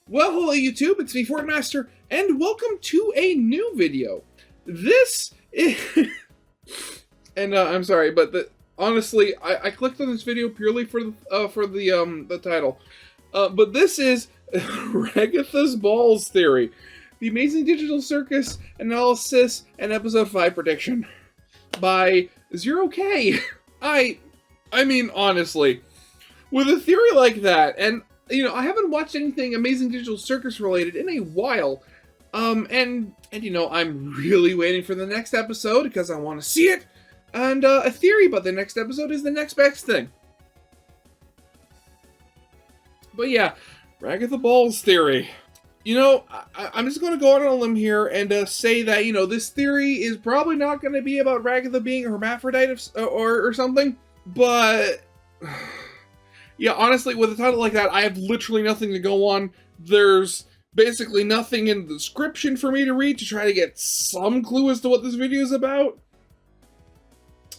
Well, hello YouTube, it's me, Fortmaster, and welcome to a new video. This is... and I'm sorry, but honestly, I clicked on this video purely for the title. But this is Ragatha's Balls Theory, the Amazing Digital Circus analysis and episode 5 prediction by 0K. I mean, honestly, with a theory like that, and you know, I haven't watched anything Amazing Digital Circus related in a while, and you know, I'm really waiting for the next episode because I want to see it, and a theory about the next episode is the next best thing. But yeah, Ragatha Balls Theory. You know, I'm just going to go out on a limb here and say that, you know, this theory is probably not going to be about Ragatha being a hermaphrodite or something, but... yeah, honestly, with a title like that, I have literally nothing to go on. There's basically nothing in the description for me to read to try to get some clue as to what this video is about.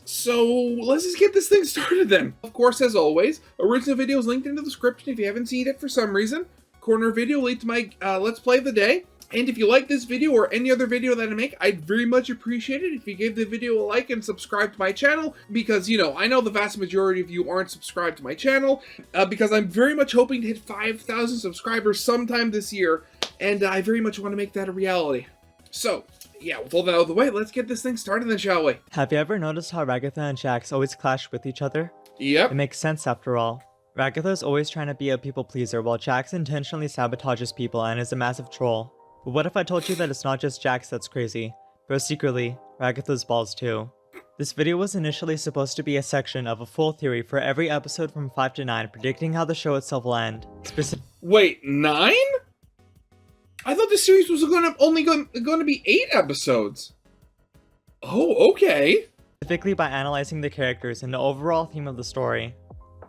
So, let's just get this thing started then. Of course, as always, original video is linked in the description if you haven't seen it for some reason. Corner video linked to my Let's Play of the day. And if you like this video or any other video that I make, I'd very much appreciate it if you gave the video a like and subscribe to my channel, because, you know, I know the vast majority of you aren't subscribed to my channel, because I'm very much hoping to hit 5,000 subscribers sometime this year, and I very much want to make that a reality. So, yeah, with all that out of the way, let's get this thing started then, shall we? Have you ever noticed how Ragatha and Jax always clash with each other? Yep. It makes sense after all. Ragatha is always trying to be a people pleaser, while Jax intentionally sabotages people and is a massive troll. But what if I told you that it's not just Jax that's crazy, but secretly, Ragatha's balls too? This video was initially supposed to be a section of a full theory for every episode from 5 to 9 predicting how the show itself will end. Wait, 9? I thought the series was only going to be 8 episodes. Oh, okay. Specifically by analyzing the characters and the overall theme of the story.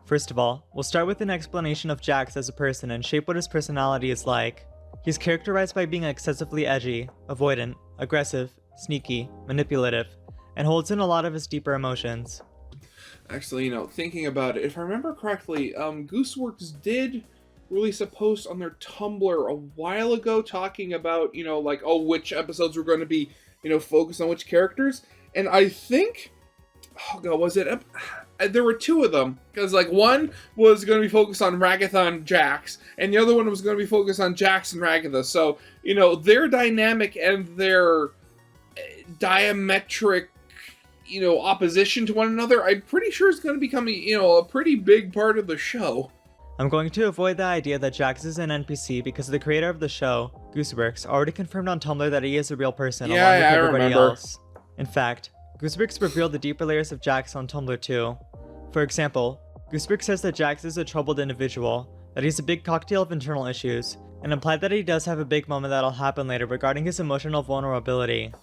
First of all, we'll start with an explanation of Jax as a person and shape what his personality is like. He's characterized by being excessively edgy, avoidant, aggressive, sneaky, manipulative, and holds in a lot of his deeper emotions. Actually, you know, thinking about it, if I remember correctly, Goosewerks did release a post on their Tumblr a while ago talking about, you know, like, oh, which episodes were going to be, you know, focused on which characters. And I think, oh god, was it? There were 2 of them, because like one was going to be focused on Ragatha and Jax, and the other one was going to be focused on Jax and Ragatha. So, you know, their dynamic and their diametric, you know, opposition to one another, I'm pretty sure is going to become, you know, a pretty big part of the show. I'm going to avoid the idea that Jax is an NPC because the creator of the show, Goosewerks, already confirmed on Tumblr that he is a real person along with everybody else. In fact, Goosewerks revealed the deeper layers of Jax on Tumblr too. For example, Goosewerks says that Jax is a troubled individual, that he's a big cocktail of internal issues, and implied that he does have a big moment that'll happen later regarding his emotional vulnerability.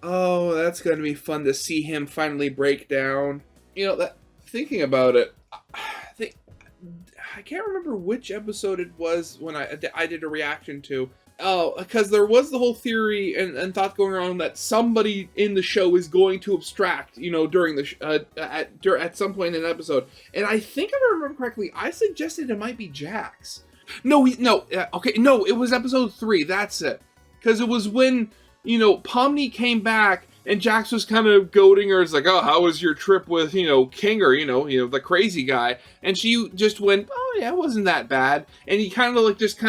Oh, that's going to be fun to see him finally break down. You know, thinking about it, I can't remember which episode it was when I did a reaction to. Oh, because there was the whole theory and thought going around that somebody in the show is going to abstract, you know, during the at some point in an episode. And I think if I remember correctly, I suggested it might be Jax. Okay, no, it was episode 3. That's it. Because it was when, you know, Pomni came back and Jax was kind of goading her. It's like, oh, how was your trip with, you know, Kinger, you know, the crazy guy? And she just went, oh yeah, it wasn't that bad. And he kind of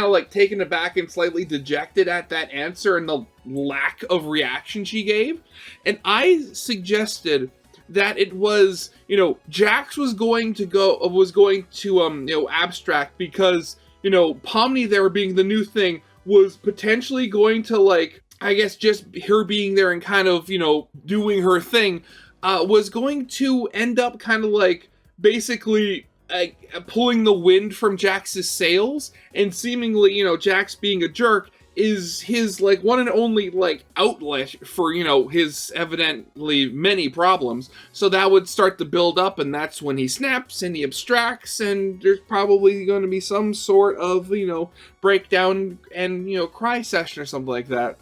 like taken aback and slightly dejected at that answer and the lack of reaction she gave. And I suggested that it was, you know, Jax was going to you know, abstract because, you know, Pomni there being the new thing was potentially going to, like, I guess just her being there and kind of, you know, doing her thing, was going to end up kind of like basically pulling the wind from Jax's sails, and seemingly, you know, Jax being a jerk is his, like, one and only, like, outlet for, you know, his evidently many problems. So that would start to build up, and that's when he snaps and he abstracts, and there's probably going to be some sort of, you know, breakdown and, you know, cry session or something like that.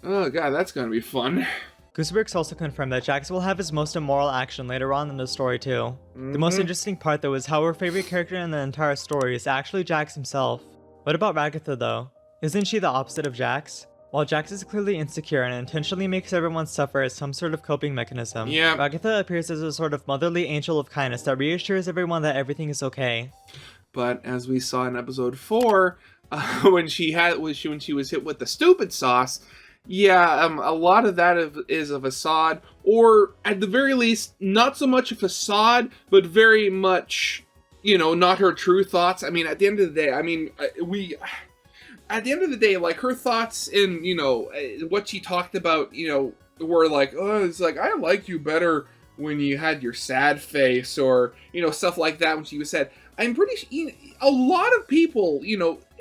Oh god, that's going to be fun. Goosewerks also confirmed that Jax will have his most immoral action later on in the story too. The most interesting part though is how our favorite character in the entire story is actually Jax himself. What about Ragatha though? Isn't she the opposite of Jax? While Jax is clearly insecure and intentionally makes everyone suffer as some sort of coping mechanism, Ragatha appears as a sort of motherly angel of kindness that reassures everyone that everything is okay. But as we saw in episode 4, when she was hit with the stupid sauce, a lot of that is a facade, or at the very least, not so much a facade, but very much, not her true thoughts. I mean, at the end of the day, at the end of the day, like, her thoughts in, what she talked about, were like, oh, it's like, I like you better when you had your sad face, or, stuff like that when she was sad. I'm pretty a lot of people,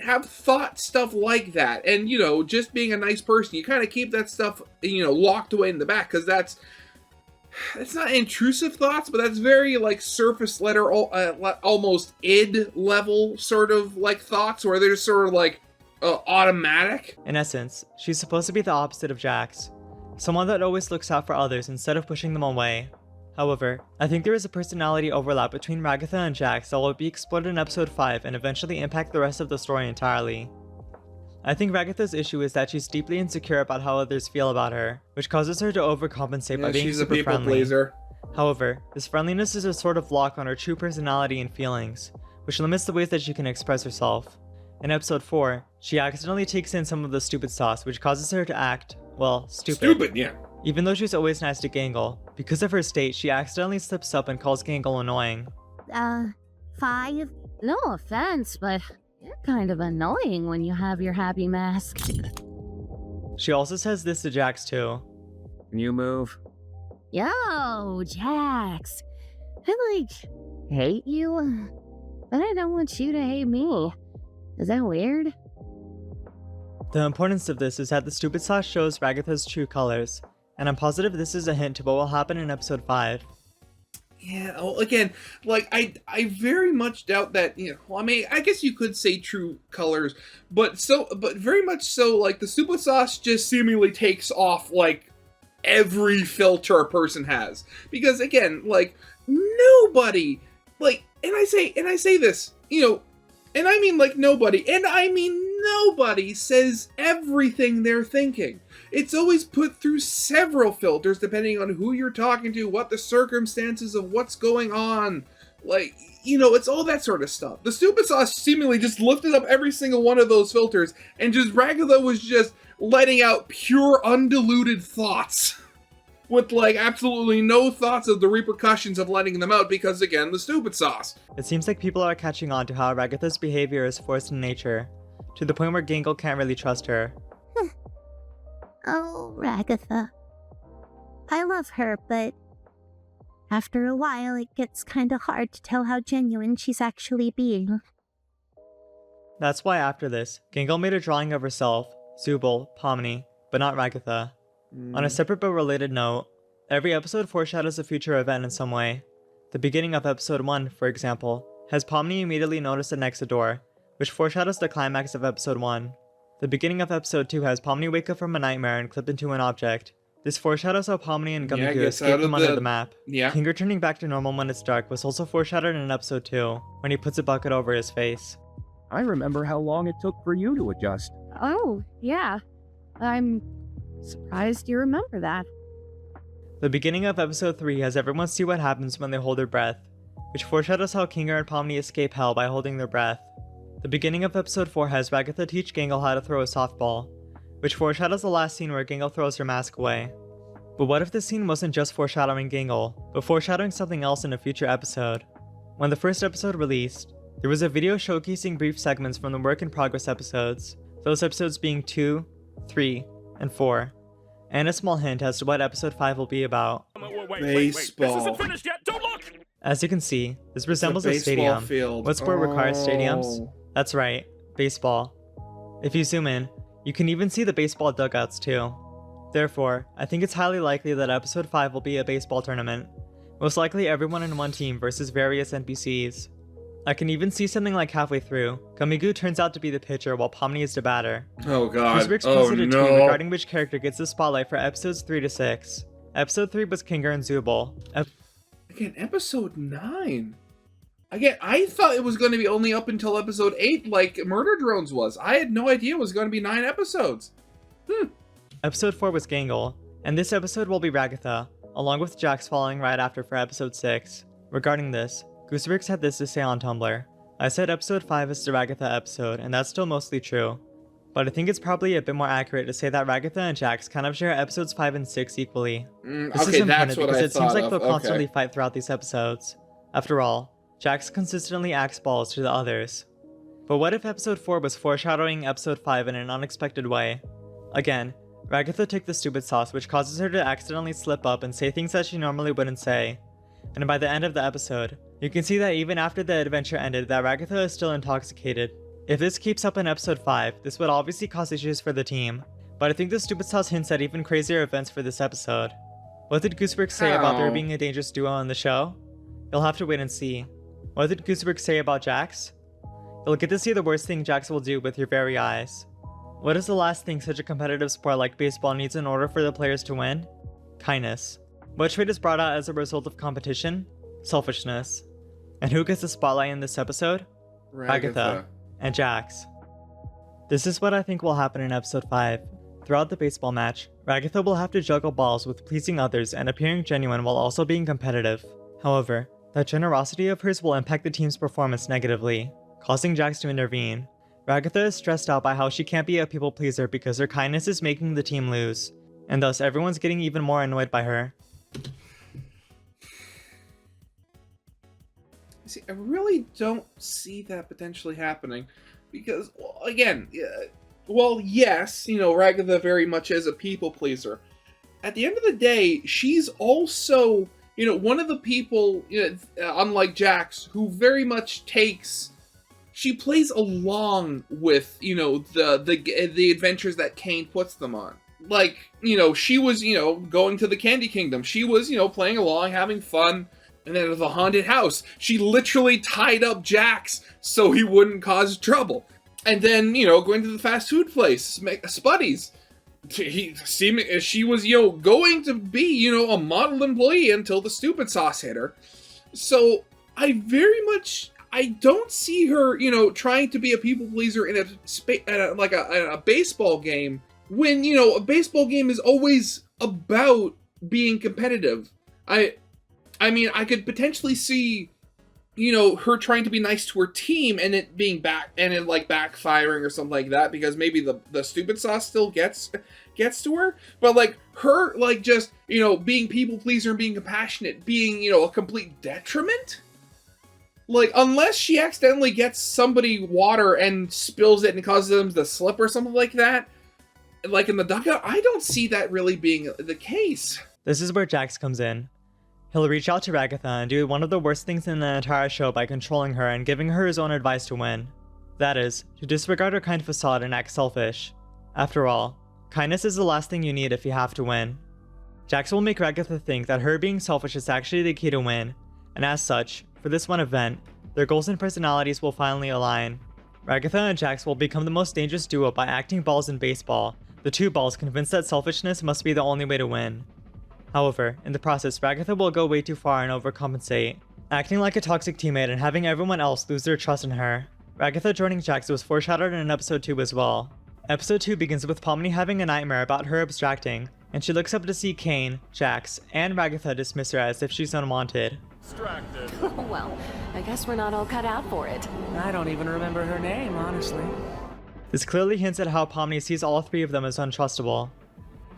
have thought stuff like that. And, just being a nice person, you kind of keep that stuff, locked away in the back, because it's not intrusive thoughts, but that's very, like, surface letter, almost id level sort of, like, thoughts, where they're just sort of, like, automatic. In essence, she's supposed to be the opposite of Jax. Someone that always looks out for others instead of pushing them away. However, I think there is a personality overlap between Ragatha and Jax that will be explored in episode 5 and eventually impact the rest of the story entirely. I think Ragatha's issue is that she's deeply insecure about how others feel about her, which causes her to overcompensate by being super friendly. Pleaser. However, this friendliness is a sort of lock on her true personality and feelings, which limits the ways that she can express herself. In episode 4, she accidentally takes in some of the stupid sauce, which causes her to act, well, stupid. Stupid, yeah. Even though she's always nice to Gangle, because of her state, she accidentally slips up and calls Gangle annoying. 5? No offense, but you're kind of annoying when you have your happy mask. She also says this to Jax too. Can you move? Yo, Jax. I, hate you, but I don't want you to hate me. Is that weird? The importance of this is that the stupid sauce shows Ragatha's true colors, and I'm positive this is a hint to what will happen in episode 5. Yeah, well, again, like, I very much doubt that, I guess you could say true colors, but very much so, like, the stupid sauce just seemingly takes off, like, every filter a person has. Because, again, like, nobody, like, and I say this, and I mean, like, nobody, and I mean nobody says everything they're thinking. It's always put through several filters depending on who you're talking to, what the circumstances of what's going on. Like, it's all that sort of stuff. The stupid sauce seemingly just lifted up every single one of those filters, and just Ragatha was just letting out pure, undiluted thoughts. With, like, absolutely no thoughts of the repercussions of letting them out because, again, the stupid sauce. It seems like people are catching on to how Ragatha's behavior is forced in nature, to the point where Gangle can't really trust her. Oh, Ragatha. I love her, but after a while it gets kinda hard to tell how genuine she's actually being. That's why after this, Gangle made a drawing of herself, Zubul, Pomni, but not Ragatha. On a separate but related note, every episode foreshadows a future event in some way. The beginning of episode 1, for example, has Pomni immediately notice an exit door, which foreshadows the climax of episode 1. The beginning of episode 2 has Pomni wake up from a nightmare and clip into an object. This foreshadows how Pomni and Gummy Goo escape from under the map. Kinger turning back to normal when it's dark was also foreshadowed in episode 2, when he puts a bucket over his face. I remember how long it took for you to adjust. Oh, yeah. I'm surprised you remember that. The beginning of episode 3 has everyone see what happens when they hold their breath, which foreshadows how Kinger and Pomni escape hell by holding their breath. The beginning of episode 4 has Ragatha teach Gangle how to throw a softball, which foreshadows the last scene where Gangle throws her mask away. But what if this scene wasn't just foreshadowing Gangle, but foreshadowing something else in a future episode? When the first episode released, there was a video showcasing brief segments from the work in progress episodes, those episodes being 2, 3, and 4, and a small hint as to what episode 5 will be about. Baseball. This isn't finished yet. Don't look! As you can see, this resembles a stadium. Field. What sport requires stadiums? That's right, baseball. If you zoom in, you can even see the baseball dugouts too. Therefore, I think it's highly likely that episode 5 will be a baseball tournament. Most likely everyone in one team versus various NPCs. I can even see something like halfway through, Gummy Goo turns out to be the pitcher while Pomni is the batter. Oh god, Goosewerks posted a tweet regarding which character gets the spotlight for episodes 3 to 6. Episode 3 was Kinger and Zubul. Again, episode 9. Again, I thought it was going to be only up until episode 8, like Murder Drones was. I had no idea it was going to be 9 episodes. Episode 4 was Gangle, and this episode will be Ragatha, along with Jax following right after for episode 6. Regarding this, Goosewerks had this to say on Tumblr. I said episode 5 is the Ragatha episode, and that's still mostly true. But I think it's probably a bit more accurate to say that Ragatha and Jax kind of share episodes 5 and 6 equally. This is important because it seems like they'll constantly fight throughout these episodes. After all, Jax consistently acts balls to the others. But what if episode 4 was foreshadowing episode 5 in an unexpected way? Again, Ragatha took the stupid sauce, which causes her to accidentally slip up and say things that she normally wouldn't say. And by the end of the episode, you can see that even after the adventure ended that Ragatha is still intoxicated. If this keeps up in episode 5, this would obviously cause issues for the team, but I think the stupid sauce hints at even crazier events for this episode. What did Goosewerks say about there being a dangerous duo on the show? You'll have to wait and see. What did Goosewerks say about Jax? You'll get to see the worst thing Jax will do with your very eyes. What is the last thing such a competitive sport like baseball needs in order for the players to win? Kindness. What trait is brought out as a result of competition? Selfishness. And who gets the spotlight in this episode? Ragatha and Jax. This is what I think will happen in episode 5. Throughout the baseball match, Ragatha will have to juggle balls with pleasing others and appearing genuine while also being competitive. However, that generosity of hers will impact the team's performance negatively, causing Jax to intervene. Ragatha is stressed out by how she can't be a people pleaser because her kindness is making the team lose, and thus everyone's getting even more annoyed by her. See, I really don't see that potentially happening because, well, again, well, yes, Ragatha very much is a people pleaser. At the end of the day, she's also, one of the people, unlike Jax, who very much she plays along with, the adventures that Kane puts them on. Like, she was, going to the Candy Kingdom. She was, playing along, having fun. And then at the haunted house, she literally tied up Jax so he wouldn't cause trouble. And then, going to the fast food place, Spuddy's. She was, going to be, a model employee until the stupid sauce hit her. So, I don't see her, trying to be a people pleaser in a baseball game when, a baseball game is always about being competitive. I mean, I could potentially see, her trying to be nice to her team and it being backfiring or something like that because maybe the stupid sauce still gets to her. But her just, being people pleaser and being compassionate being, a complete detriment. Unless she accidentally gets somebody water and spills it and causes them to slip or something like that, like in the dugout, I don't see that really being the case. This is where Jax comes in. He'll reach out to Ragatha and do one of the worst things in the entire show by controlling her and giving her his own advice to win. That is, to disregard her kind facade and act selfish. After all, kindness is the last thing you need if you have to win. Jax will make Ragatha think that her being selfish is actually the key to win, and as such, for this one event, their goals and personalities will finally align. Ragatha and Jax will become the most dangerous duo by acting balls in baseball, the two balls convinced that selfishness must be the only way to win. However, in the process, Ragatha will go way too far and overcompensate, acting like a toxic teammate and having everyone else lose their trust in her. Ragatha joining Jax was foreshadowed in episode 2 as well. Episode 2 begins with Pomni having a nightmare about her abstracting, and she looks up to see Kane, Jax, and Ragatha dismiss her as if she's unwanted. Distracted. Well, I guess we're not all cut out for it. I don't even remember her name, honestly. This clearly hints at how Pomni sees all three of them as untrustable.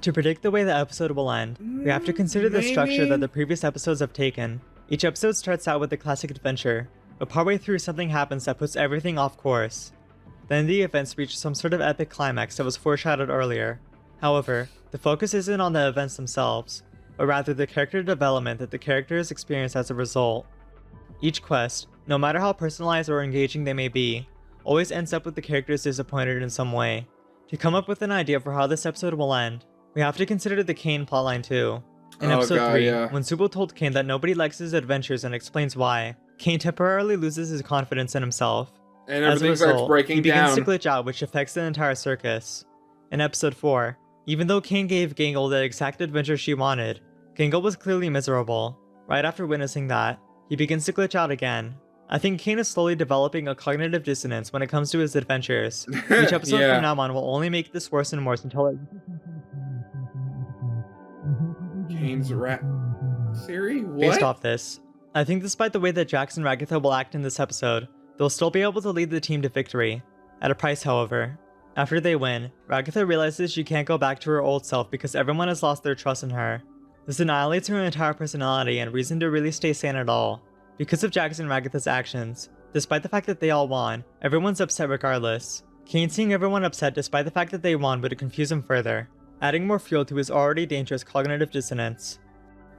To predict the way the episode will end, we have to consider the structure that the previous episodes have taken. Each episode starts out with a classic adventure, but partway through something happens that puts everything off course. Then the events reach some sort of epic climax that was foreshadowed earlier. However, the focus isn't on the events themselves, but rather the character development that the characters experience as a result. Each quest, no matter how personalized or engaging they may be, always ends up with the characters disappointed in some way. To come up with an idea for how this episode will end, we have to consider the Kane plotline too. In episode 3, when Subo told Kane that nobody likes his adventures and explains why, Kane temporarily loses his confidence in himself. And everything starts breaking he begins down. to glitch out, which affects the entire circus. In episode 4, even though Kane gave Gangle the exact adventure she wanted, Gangle was clearly miserable. Right after witnessing that, he begins to glitch out again. I think Kane is slowly developing a cognitive dissonance when it comes to his adventures. Each episode Yeah. from now on will only make this worse and worse until it... Kane's rat theory? What? Based off this, I think despite the way that Jax and Ragatha will act in this episode, they'll still be able to lead the team to victory. At a price, however. After they win, Ragatha realizes she can't go back to her old self because everyone has lost their trust in her. This annihilates her entire personality and reason to really stay sane at all. Because of Jax and Ragatha's actions, despite the fact that they all won, everyone's upset regardless. Kane seeing everyone upset despite the fact that they won would confuse him further, adding more fuel to his already dangerous cognitive dissonance.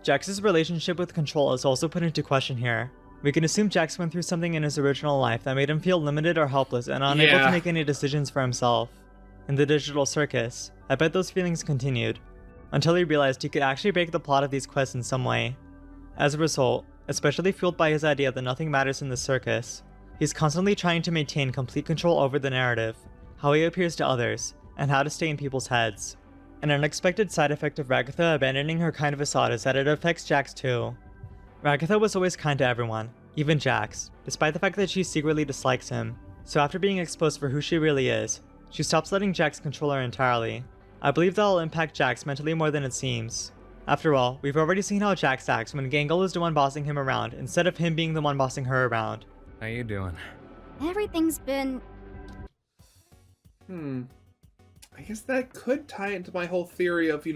Jax's relationship with Control is also put into question here. We can assume Jax went through something in his original life that made him feel limited or helpless and unable to make any decisions for himself. In the Digital Circus, I bet those feelings continued, until he realized he could actually break the plot of these quests in some way. As a result, especially fueled by his idea that nothing matters in the circus, he's constantly trying to maintain complete control over the narrative, how he appears to others, and how to stay in people's heads. An unexpected side effect of Ragatha abandoning her kind facade is that it affects Jax too. Ragatha was always kind to everyone, even Jax, despite the fact that she secretly dislikes him, so after being exposed for who she really is, she stops letting Jax control her entirely. I believe that'll impact Jax mentally more than it seems. After all, we've already seen how Jax acts when Gangle is the one bossing him around, instead of him being the one bossing her around. How you doing? Everything's been... I guess that could tie into my whole theory of,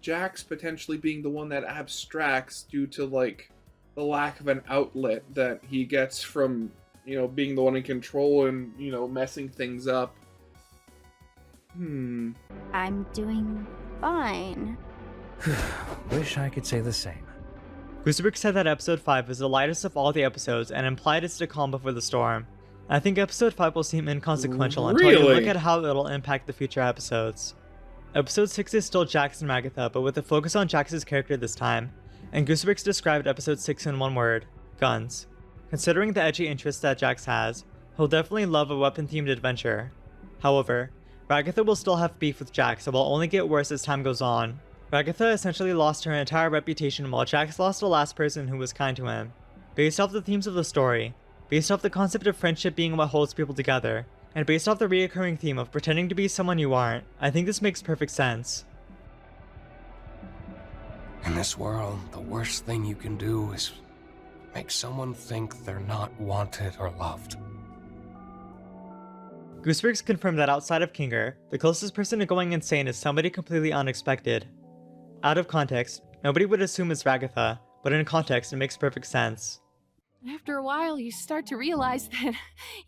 Jax potentially being the one that abstracts due to, like, the lack of an outlet that he gets from, being the one in control and, messing things up. I'm doing fine. Wish I could say the same. Goosewerks said that episode 5 is the lightest of all the episodes and implied it's the calm before the storm. I think episode 5 will seem inconsequential until you look at how it'll impact the future episodes. Episode 6 is still Jax and Ragatha, but with a focus on Jax's character this time, and Goosewerks described episode 6 in one word: guns. Considering the edgy interests that Jax has, he'll definitely love a weapon-themed adventure. However, Ragatha will still have beef with Jax and will only get worse as time goes on. Ragatha essentially lost her entire reputation while Jax lost the last person who was kind to him. Based off the themes of the story, based off the concept of friendship being what holds people together, and based off the reoccurring theme of pretending to be someone you aren't, I think this makes perfect sense. In this world, the worst thing you can do is make someone think they're not wanted or loved. Goosewerks confirmed that outside of Kinger, the closest person to going insane is somebody completely unexpected. Out of context, nobody would assume it's Ragatha, but in context it makes perfect sense. After a while, you start to realize that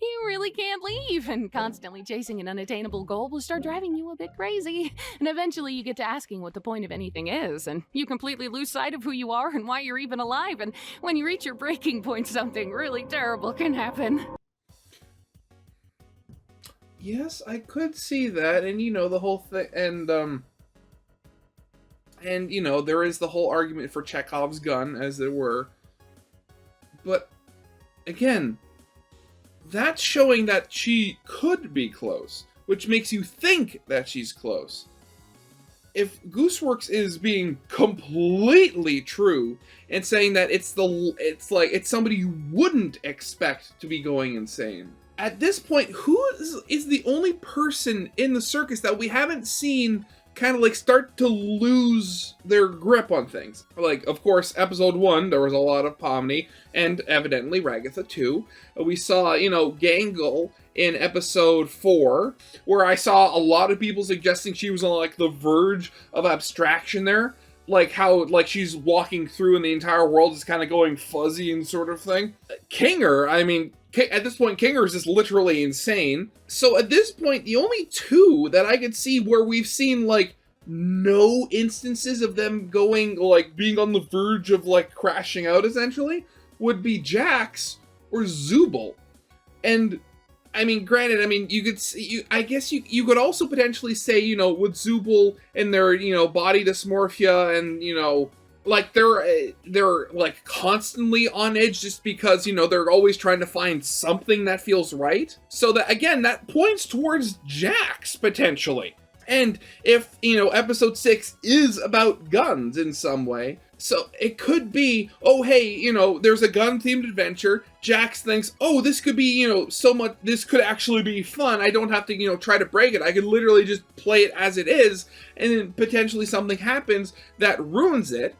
you really can't leave, and constantly chasing an unattainable goal will start driving you a bit crazy. And eventually you get to asking what the point of anything is, and you completely lose sight of who you are and why you're even alive, and when you reach your breaking point, something really terrible can happen. Yes, I could see that, and the whole thing, and there is the whole argument for Chekhov's gun, as it were. But, again, that's showing that she could be close, which makes you think that she's close. If Goosewerks is being completely true and saying that it's somebody you wouldn't expect to be going insane, at this point, who is the only person in the circus that we haven't seen kind of start to lose their grip on things? Of course, episode 1, there was a lot of Pomni, and evidently Ragatha too. We saw, Gangle in episode 4, where I saw a lot of people suggesting she was on the verge of abstraction there. How she's walking through and the entire world is kind of going fuzzy and sort of thing. Kinger, at this point, Kinger is just literally insane. So at this point, the only two that I could see where we've seen, no instances of them going, being on the verge of, crashing out, essentially, would be Jax or Zubul. And, granted, you could see, I guess you could also potentially say, with Zubul and their, body dysmorphia and, they're constantly on edge just because, they're always trying to find something that feels right. So that, again, that points towards Jax, potentially. And if, episode 6 is about guns in some way, so it could be, oh, hey, there's a gun-themed adventure. Jax thinks, oh, this could be, this could actually be fun. I don't have to, try to break it. I could literally just play it as it is, and then potentially something happens that ruins it.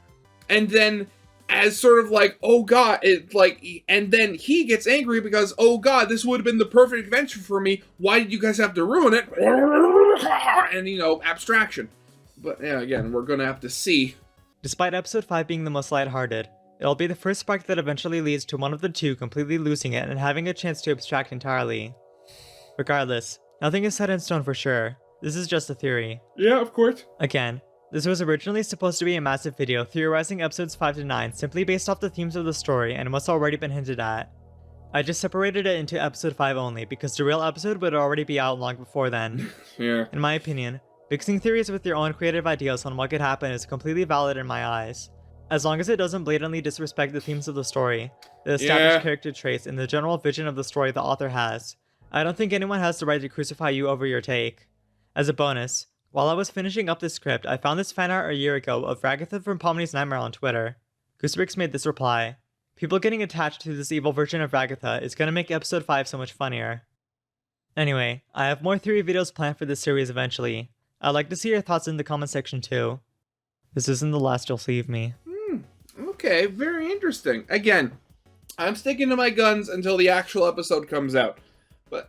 And then, as sort of like, oh god, and then he gets angry because, oh god, this would have been the perfect adventure for me. Why did you guys have to ruin it? And, abstraction. But, yeah, again, we're gonna have to see. Despite episode 5 being the most lighthearted, it'll be the first spark that eventually leads to one of the two completely losing it and having a chance to abstract entirely. Regardless, nothing is set in stone for sure. This is just a theory. Yeah, of course. Again, this was originally supposed to be a massive video theorizing episodes 5 to 9 simply based off the themes of the story and what's already been hinted at. I just separated it into episode 5 only because the real episode would already be out long before then. Yeah. In my opinion, mixing theories with your own creative ideas on what could happen is completely valid in my eyes. As long as it doesn't blatantly disrespect the themes of the story, the established character traits, and the general vision of the story the author has, I don't think anyone has the right to crucify you over your take. As a bonus, while I was finishing up this script, I found this fan art a year ago of Ragatha from Pomni's Nightmare on Twitter. Goosewerks made this reply: "People getting attached to this evil version of Ragatha is gonna make episode 5 so much funnier." Anyway, I have more theory videos planned for this series eventually. I'd like to see your thoughts in the comment section too. This isn't the last you'll see of me. Okay, very interesting. Again, I'm sticking to my guns until the actual episode comes out. But,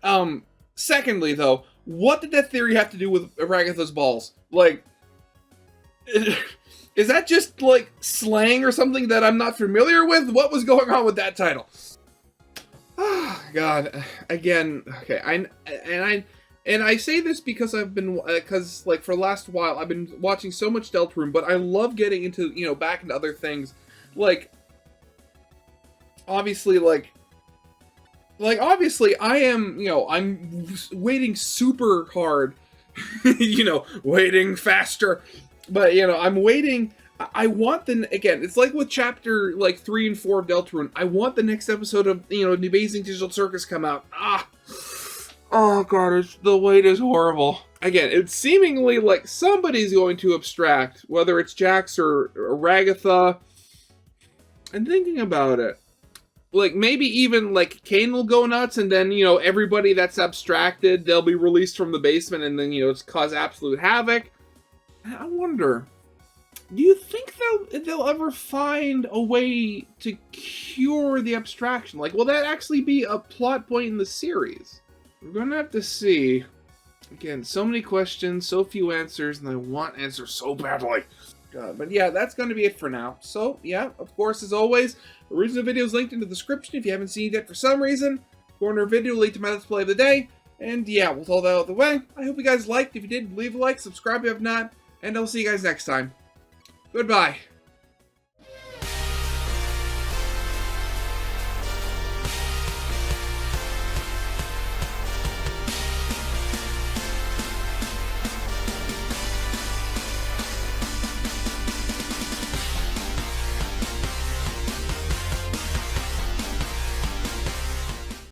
secondly though, what did that theory have to do with Ragatha's balls? Like, is that just, like, slang or something that I'm not familiar with? What was going on with that title? Oh, God. Again, okay, I say this because I've been, like, for the last while, I've been watching so much Deltarune, but I love getting into, back into other things. Like, obviously, obviously, I am, I'm waiting super hard, waiting faster, but, I'm waiting. I want again, it's like with chapter, 3 and 4 of Deltarune, I want the next episode of, the Amazing Digital Circus come out. Oh god, the wait is horrible. Again, it's seemingly like somebody's going to abstract, whether it's Jax or Ragatha. And thinking about it, maybe even, Kane will go nuts, and then, everybody that's abstracted, they'll be released from the basement, and then, it's cause absolute havoc. I wonder, do you think they'll ever find a way to cure the abstraction? Will that actually be a plot point in the series? We're gonna have to see. Again, so many questions, so few answers, and I want answers so badly. But yeah, that's going to be it for now. So, yeah, of course, as always, the original video is linked in the description if you haven't seen it yet for some reason. Corner video linked to my Let's Play of the day. And yeah, with all that out of the way, I hope you guys liked. If you did, leave a like, subscribe if you have not, and I'll see you guys next time. Goodbye.